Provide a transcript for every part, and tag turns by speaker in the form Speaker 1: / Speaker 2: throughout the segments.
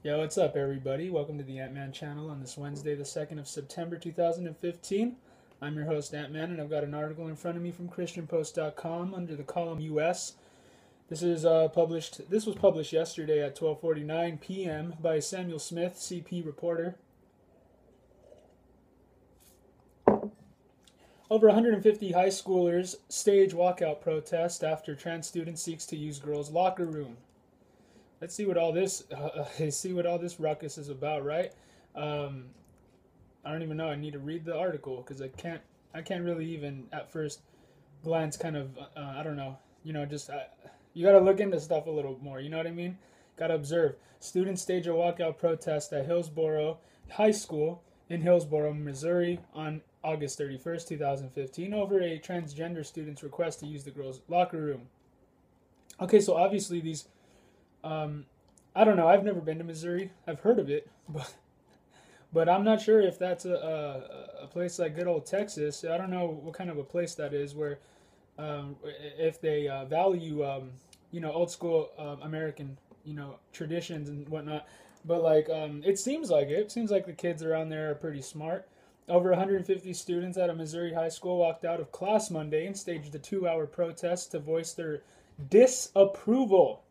Speaker 1: Yo, what's up, everybody? Welcome to the Ant-Man channel on this Wednesday, the 2nd of September, 2015. I'm your host, Ant-Man, and I've got an article in front of me from ChristianPost.com under the column U.S. This was published yesterday at 12:49 p.m. by Samuel Smith, CP reporter. Over 150 high schoolers stage walkout protest after trans student seeks to use girls' locker room. Let's see what all this ruckus is about, right? I don't even know. I need to read the article because I can't really even at first glance kind of I don't know. You got to look into stuff a little more. You know what I mean? Got to observe. Students stage a walkout protest at Hillsborough High School in Hillsborough, Missouri, on August 31st, 2015, over a transgender student's request to use the girls' locker room. Okay, so obviously these. I don't know. I've never been to Missouri. I've heard of it, but I'm not sure if that's a place like good old Texas. I don't know what kind of a place that is where if they value old school American traditions and whatnot. But it seems like it. It seems like the kids around there are pretty smart. Over 150 students at a Missouri high school walked out of class Monday and staged a 2-hour protest to voice their disapproval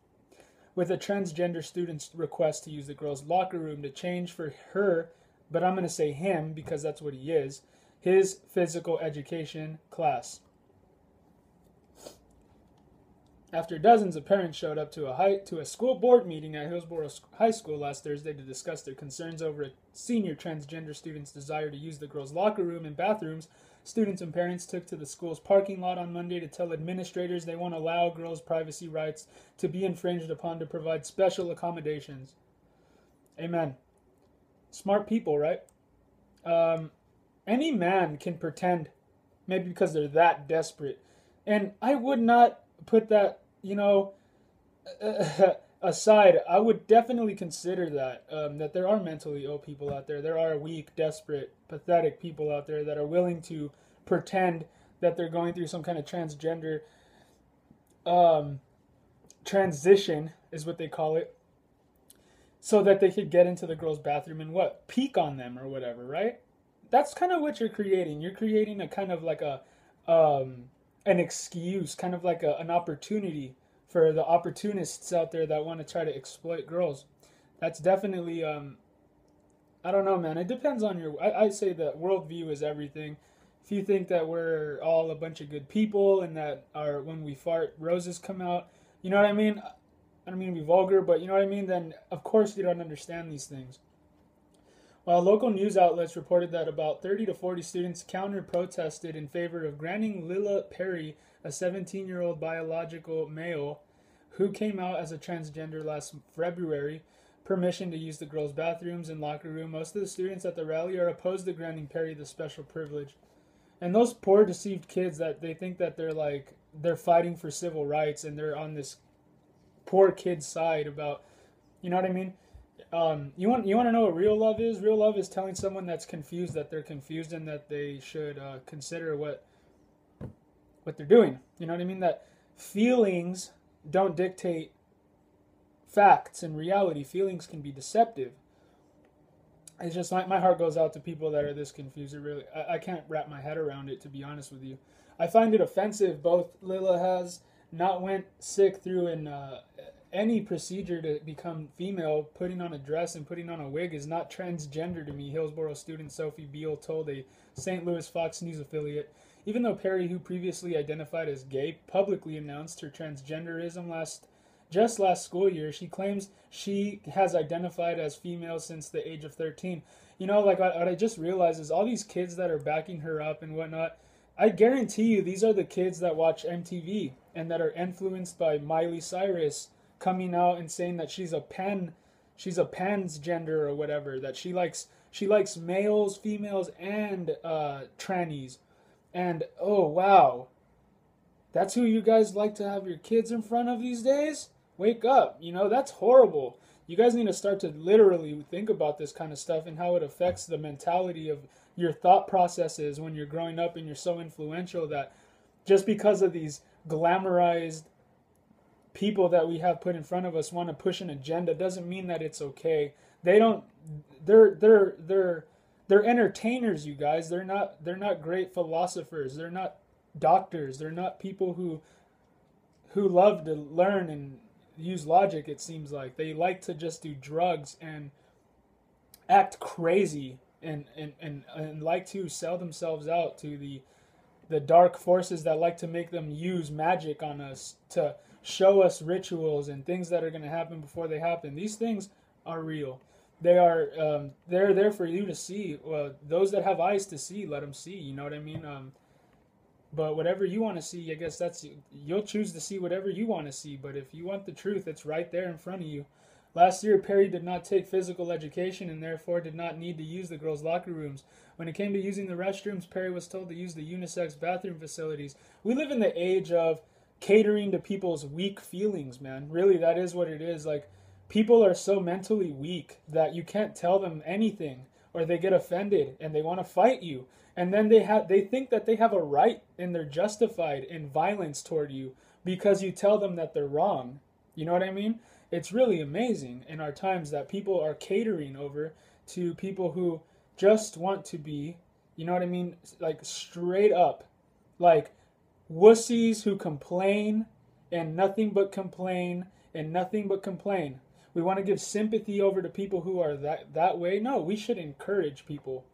Speaker 1: with a transgender student's request to use the girls' locker room to change for her, but I'm going to say him because that's what he is, his physical education class. After dozens of parents showed up to a school board meeting at Hillsborough High School last Thursday to discuss their concerns over a senior transgender student's desire to use the girls' locker room and bathrooms, students and parents took to the school's parking lot on Monday to tell administrators they won't allow girls' privacy rights to be infringed upon to provide special accommodations. Amen. Smart people, right? Any man can pretend, maybe because they're that desperate. And I would not put that, aside. I would definitely consider that there are mentally ill people out there. There are weak, desperate, pathetic people out there that are willing to pretend that they're going through some kind of transgender transition, is what they call it, so that they could get into the girls' bathroom and peek on them or whatever, right? That's kind of what you're creating. You're creating a kind of like an excuse, kind of like an opportunity for the opportunists out there that want to try to exploit girls. That's definitely, I don't know, man. It depends on I say that worldview is everything. If you think that we're all a bunch of good people and that when we fart, roses come out, you know what I mean? I don't mean to be vulgar, but you know what I mean? Then, of course, you don't understand these things. While local news outlets reported that about 30 to 40 students counter-protested in favor of granting Lila Perry, a 17-year-old biological male who came out as a transgender last February, permission to use the girls' bathrooms and locker room, most of the students at the rally are opposed to granting Perry the special privilege. And those poor deceived kids that they think that they're fighting for civil rights and they're on this poor kid's side about, you know what I mean? You want to know what real love is? Real love is telling someone that's confused that they're confused and that they should consider what they're doing. You know what I mean? That feelings don't dictate facts and reality. Feelings can be deceptive. It's just like my heart goes out to people that are this confused. I can't wrap my head around it, to be honest with you. I find it offensive. Both Lila has not went sick through any procedure to become female. Putting on a dress and putting on a wig is not transgender to me, Hillsborough student Sophie Beal told a St. Louis Fox News affiliate. Even though Perry, who previously identified as gay, publicly announced her transgenderism last school year, she claims she has identified as female since the age of 13. What I just realized is all these kids that are backing her up and whatnot, I guarantee you these are the kids that watch MTV and that are influenced by Miley Cyrus coming out and saying that she's a pansgender or whatever, that she likes males, females, and trannies. And oh wow, that's who you guys like to have your kids in front of these days? Wake up, that's horrible. You guys need to start to literally think about this kind of stuff and how it affects the mentality of your thought processes when you're growing up and you're so influential that just because of these glamorized people that we have put in front of us want to push an agenda doesn't mean that it's okay. They don't. They're entertainers, you guys. They're not great philosophers. They're not doctors. They're not people who love to learn and use logic. It seems like they like to just do drugs and act crazy and like to sell themselves out to the dark forces that like to make them use magic on us to show us rituals and things that are going to happen before they happen. These things are real. They're there for you to see. Those that have eyes to see, let them see. You know what I mean? But whatever you want to see, I guess you'll choose to see whatever you want to see. But if you want the truth, it's right there in front of you. Last year, Perry did not take physical education and therefore did not need to use the girls' locker rooms. When it came to using the restrooms, Perry was told to use the unisex bathroom facilities. We live in the age of catering to people's weak feelings, man. Really, that is what it is. Like, people are so mentally weak that you can't tell them anything, or they get offended and they want to fight you. And then they think that they have a right and they're justified in violence toward you because you tell them that they're wrong. You know what I mean? It's really amazing in our times that people are catering over to people who just want to be, you know what I mean, like straight up, like wussies who complain and nothing but complain and nothing but complain. We want to give sympathy over to people who are that way. No, we should encourage people.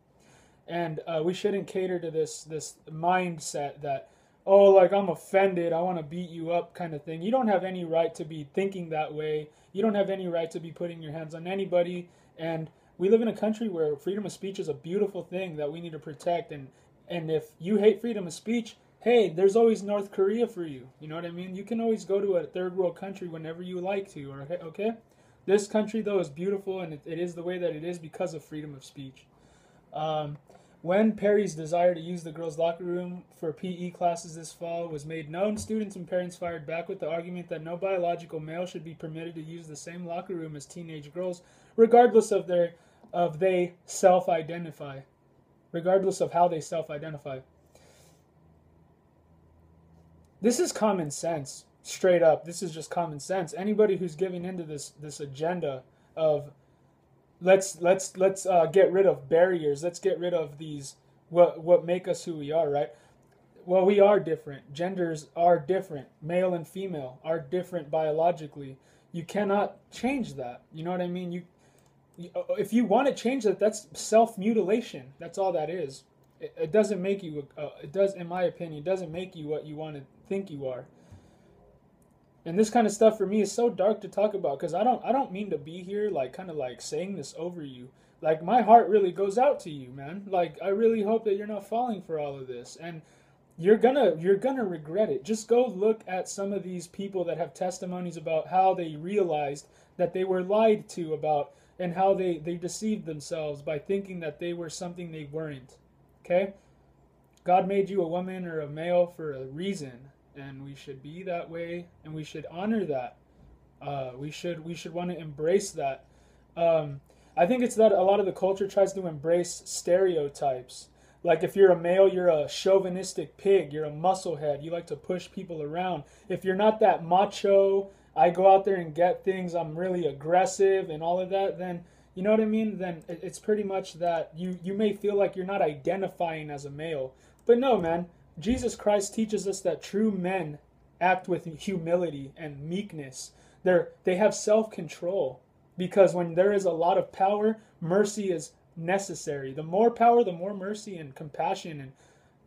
Speaker 1: And we shouldn't cater to this mindset that, oh, like, I'm offended, I want to beat you up kind of thing. You don't have any right to be thinking that way. You don't have any right to be putting your hands on anybody. And we live in a country where freedom of speech is a beautiful thing that we need to protect. And if you hate freedom of speech, hey, there's always North Korea for you. You know what I mean? You can always go to a third world country whenever you like to. Okay? This country, though, is beautiful, and it is the way that it is because of freedom of speech. When Perry's desire to use the girls' locker room for PE classes this fall was made known, students and parents fired back with the argument that no biological male should be permitted to use the same locker room as teenage girls, regardless of how they self-identify. This is common sense, straight up. This is just common sense. Anybody who's giving into this agenda of let's get rid of barriers. Let's get rid of these what make us who we are, right? Well, we are different. Genders are different. Male and female are different biologically. You cannot change that. You know what I mean? You if you want to change that, that's self-mutilation. That's all that is. It doesn't make you. It does, in my opinion, it doesn't make you what you want to think you are. And this kind of stuff for me is so dark to talk about because I don't mean to be here like kind of like saying this over you. Like, my heart really goes out to you, man. Like, I really hope that you're not falling for all of this, and you're gonna regret it. Just go look at some of these people that have testimonies about how they realized that they were lied to about and how they deceived themselves by thinking that they were something they weren't. Okay? God made you a woman or a male for a reason. And we should be that way, and we should honor that. We should want to embrace that. I think it's that a lot of the culture tries to embrace stereotypes. Like, if you're a male, you're a chauvinistic pig. You're a musclehead. You like to push people around. If you're not that macho, I go out there and get things, I'm really aggressive and all of that, then, you know what I mean? Then it's pretty much that you may feel like you're not identifying as a male. But no, man. Jesus Christ teaches us that true men act with humility and meekness. They have self-control, because when there is a lot of power, mercy is necessary. The more power, the more mercy and compassion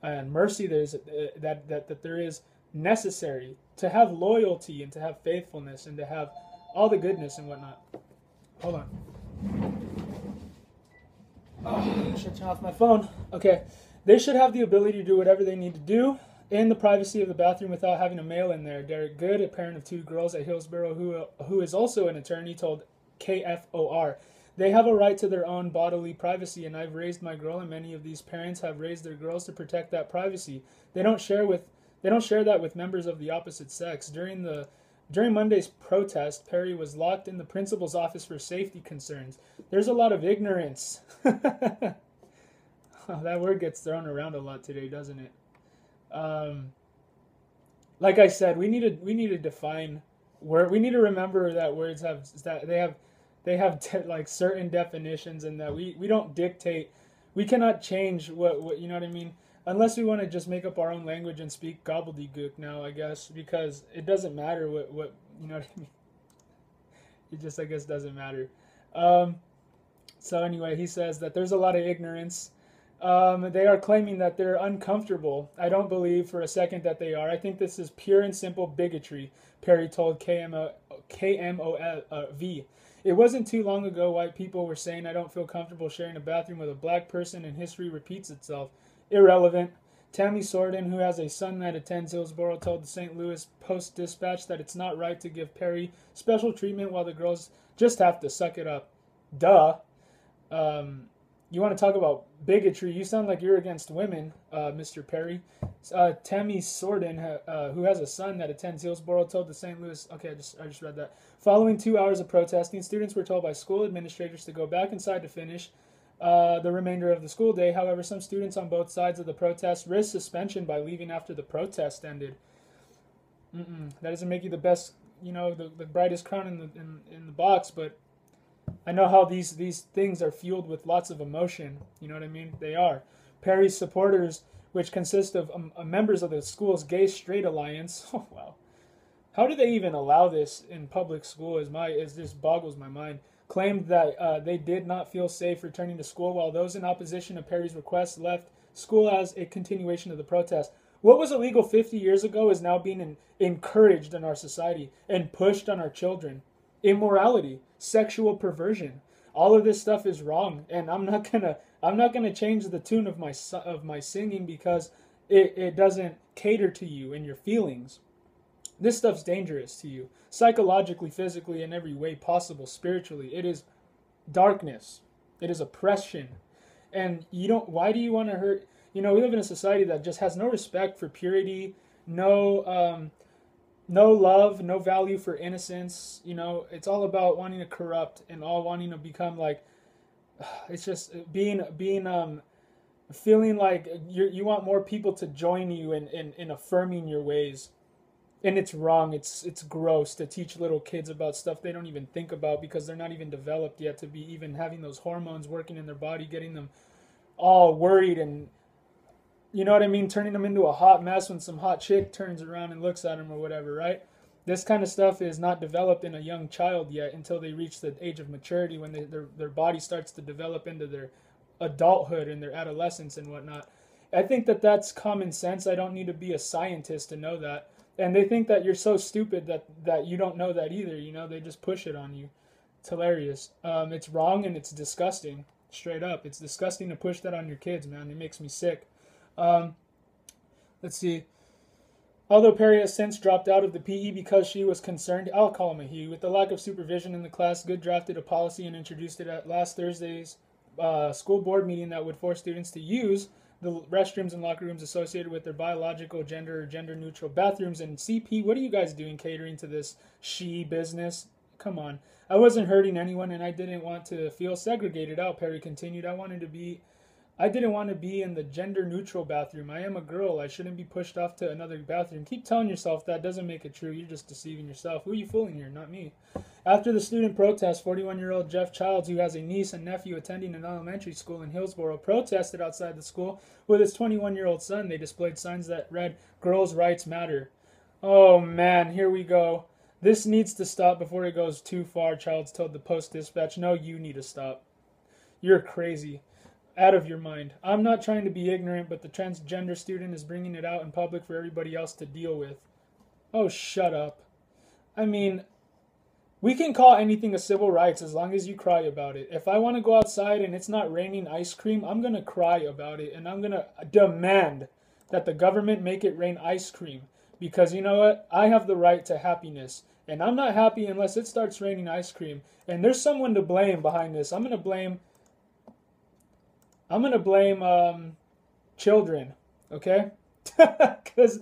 Speaker 1: and mercy there is that there is necessary to have loyalty and to have faithfulness and to have all the goodness and whatnot. Hold on. Oh, I should turn off my phone. Okay. They should have the ability to do whatever they need to do in the privacy of the bathroom without having a male in there. Derek Good, a parent of 2 girls at Hillsborough who is also an attorney, told KFOR, they have a right to their own bodily privacy, and I've raised my girl, and many of these parents have raised their girls to protect that privacy. They don't share that with members of the opposite sex. During Monday's protest, Perry was locked in the principal's office for safety concerns. There's a lot of ignorance. Oh, that word gets thrown around a lot today, doesn't it? Like I said, we need to define we need to remember that words have that they have like certain definitions, and that we don't dictate. We cannot change what you know what I mean, unless we want to just make up our own language and speak gobbledygook now, I guess, because it doesn't matter what you know what I mean. It just, I guess, doesn't matter. Um, so anyway, he says that there's a lot of ignorance. They are claiming that they're uncomfortable. I don't believe for a second that they are. I think this is pure and simple bigotry, Perry told KMOV. It wasn't too long ago white people were saying I don't feel comfortable sharing a bathroom with a black person, and history repeats itself. Irrelevant. Tammy Sorden, who has a son that attends Hillsborough, told the St. Louis Post-Dispatch that it's not right to give Perry special treatment while the girls just have to suck it up. Duh. You want to talk about bigotry? You sound like you're against women, Mr. Perry. Tammy Sorden, who has a son that attends Hillsborough, told the St. Louis. Okay, I just read that. Following 2 hours of protesting, students were told by school administrators to go back inside to finish the remainder of the school day. However, some students on both sides of the protest risked suspension by leaving after the protest ended. That doesn't make you the best, the brightest crown in the box, but I know how these things are fueled with lots of emotion. You know what I mean? They are. Perry's supporters, which consist of members of the school's gay-straight alliance. Oh, wow. How do they even allow this in public school? This boggles my mind. Claimed that they did not feel safe returning to school, while those in opposition to Perry's request left school as a continuation of the protest. What was illegal 50 years ago is now being encouraged in our society and pushed on our children. Immorality, sexual perversion, all of this stuff is wrong, and I'm not gonna change the tune of my singing because it doesn't cater to you and your feelings. This stuff's dangerous to you, psychologically, physically, in every way possible, spiritually. It is darkness. It is oppression. And why do you want to hurt? We live in a society that just has no respect for purity, no love, no value for innocence. It's all about wanting to corrupt and all wanting to become like, it's just feeling like you want more people to join you in affirming your ways. And it's wrong. It's gross to teach little kids about stuff they don't even think about because they're not even developed yet to be even having those hormones working in their body, getting them all worried and, you know what I mean, turning them into a hot mess when some hot chick turns around and looks at them or whatever, right? This kind of stuff is not developed in a young child yet until they reach the age of maturity when their body starts to develop into their adulthood and their adolescence and whatnot. I think that's common sense. I don't need to be a scientist to know that. And they think that you're so stupid that you don't know that either. They just push it on you. It's hilarious. It's wrong and it's disgusting. Straight up. It's disgusting to push that on your kids, man. It makes me sick. Let's see. Although Perry has since dropped out of the PE because she was concerned, I'll call him a he, with the lack of supervision in the class, Good drafted a policy and introduced it at last Thursday's school board meeting that would force students to use the restrooms and locker rooms associated with their biological gender or gender-neutral bathrooms. And CP, what are you guys doing catering to this she business? Come on. I wasn't hurting anyone, and I didn't want to feel segregated out, Perry continued. I didn't want to be in the gender-neutral bathroom. I am a girl. I shouldn't be pushed off to another bathroom. Keep telling yourself that. Doesn't make it true. You're just deceiving yourself. Who are you fooling here? Not me. After the student protest, 41-year-old Jeff Childs, who has a niece and nephew attending an elementary school in Hillsborough, protested outside the school with his 21-year-old son. They displayed signs that read, "Girls' Rights Matter." Oh, man, here we go. This needs to stop before it goes too far, Childs told the Post-Dispatch. No, you need to stop. You're crazy. Out of your mind. I'm not trying to be ignorant, but the transgender student is bringing it out in public for everybody else to deal with. Oh, shut up. I mean, we can call anything a civil rights as long as you cry about it. If I want to go outside and it's not raining ice cream, I'm going to cry about it, and I'm going to demand that the government make it rain ice cream. Because you know what? I have the right to happiness, and I'm not happy unless it starts raining ice cream. And there's someone to blame behind this. I'm going to blame children, okay? Because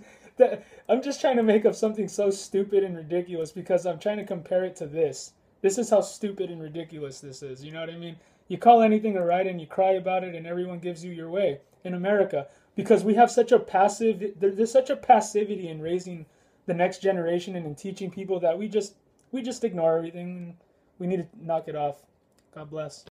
Speaker 1: I'm just trying to make up something so stupid and ridiculous because I'm trying to compare it to this. This is how stupid and ridiculous this is, you know what I mean? You call anything a right and you cry about it and everyone gives you your way in America because we have such a there's such a passivity in raising the next generation and in teaching people that we just ignore everything. We need to knock it off. God bless.